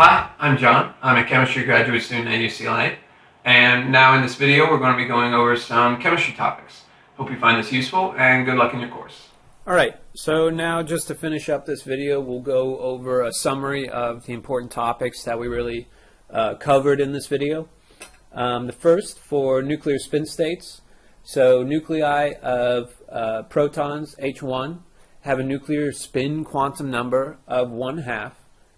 Hi, I'm John. I'm a chemistry graduate student at UCLA, and now in this video we're going to be going over some chemistry topics. Hope you find this useful, and good luck in your course. Alright, so now just to finish up this video, we'll go over a summary of the important topics that we really covered in this video. The first, for nuclear spin states. So nuclei of protons, H1, have a nuclear spin quantum number of 1/2.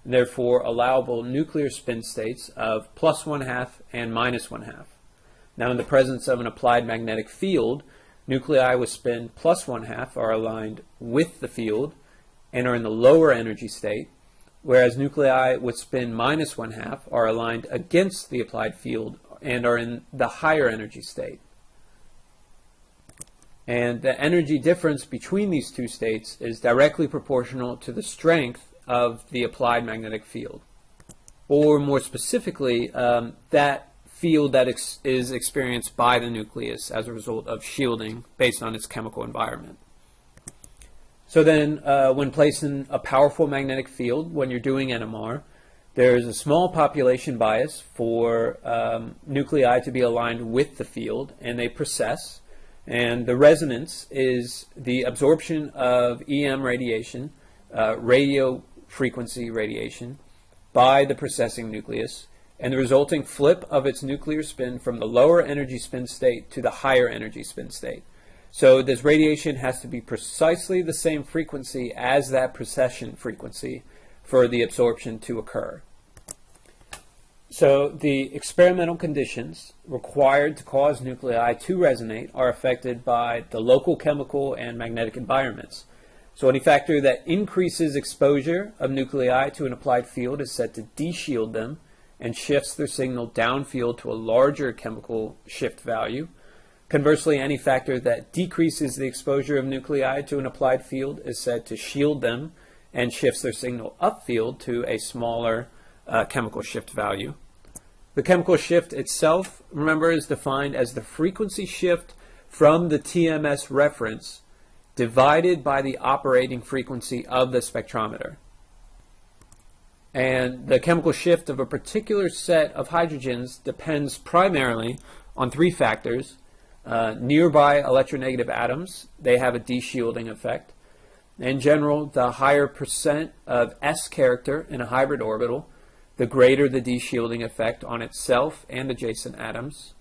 Therefore, allowable nuclear spin states of +1/2 and -1/2. Now, in the presence of an applied magnetic field, nuclei with spin +1/2 are aligned with the field and are in the lower energy state, whereas nuclei with spin -1/2 are aligned against the applied field and are in the higher energy state. And the energy difference between these two states is directly proportional to the strength of the applied magnetic field, or more specifically, that field that is experienced by the nucleus as a result of shielding based on its chemical environment. So then, when placed in a powerful magnetic field, when you're doing NMR, there's a small population bias for nuclei to be aligned with the field, and they precess. And the resonance is the absorption of EM radiation, radio frequency radiation, by the precessing nucleus, and the resulting flip of its nuclear spin from the lower energy spin state to the higher energy spin state. So this radiation has to be precisely the same frequency as that precession frequency for the absorption to occur. So the experimental conditions required to cause nuclei to resonate are affected by the local chemical and magnetic environments. So any factor that increases exposure of nuclei to an applied field is said to de-shield them and shifts their signal downfield to a larger chemical shift value. Conversely, any factor that decreases the exposure of nuclei to an applied field is said to shield them and shifts their signal upfield to a smaller chemical shift value. The chemical shift itself, remember, is defined as the frequency shift from the TMS reference divided by the operating frequency of the spectrometer. And the chemical shift of a particular set of hydrogens depends primarily on three factors. Nearby electronegative atoms, they have a de-shielding effect. In general, the higher percent of S character in a hybrid orbital, the greater the de-shielding effect on itself and adjacent atoms.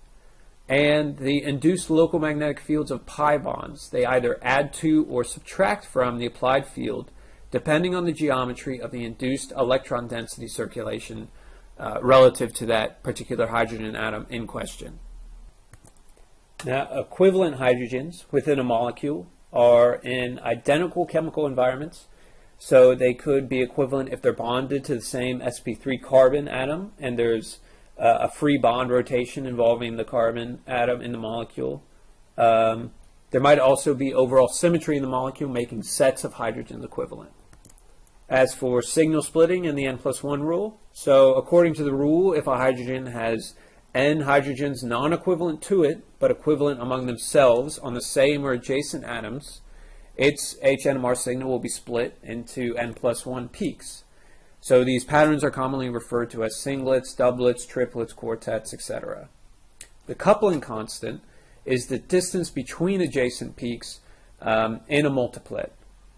And the induced local magnetic fields of pi bonds, they either add to or subtract from the applied field depending on the geometry of the induced electron density circulation relative to that particular hydrogen atom in question. Now, equivalent hydrogens within a molecule are in identical chemical environments, so they could be equivalent if they're bonded to the same sp3 carbon atom and there's a free bond rotation involving the carbon atom in the molecule. There might also be overall symmetry in the molecule, making sets of hydrogens equivalent. As for signal splitting and the n+1 rule, so according to the rule, if a hydrogen has n hydrogens non-equivalent to it, but equivalent among themselves on the same or adjacent atoms, its HNMR signal will be split into n+1 peaks. So these patterns are commonly referred to as singlets, doublets, triplets, quartets, etc. The coupling constant is the distance between adjacent peaks in a multiplet.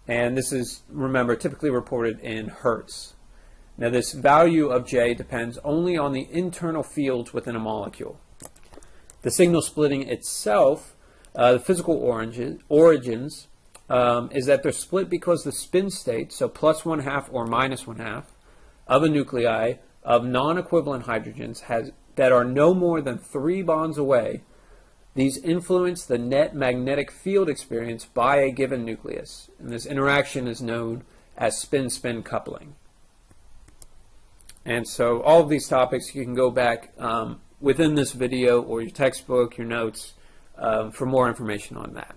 And this is, remember, typically reported in Hertz. Now this value of J depends only on the internal fields within a molecule. The signal splitting itself, the physical origins, is that they're split because the spin state, so +1/2 or -1/2, of a nuclei of non-equivalent hydrogens that are no more than 3 bonds away. These influence the net magnetic field experience by a given nucleus, and this interaction is known as spin-spin coupling. And so all of these topics, you can go back within this video or your textbook, your notes, for more information on that.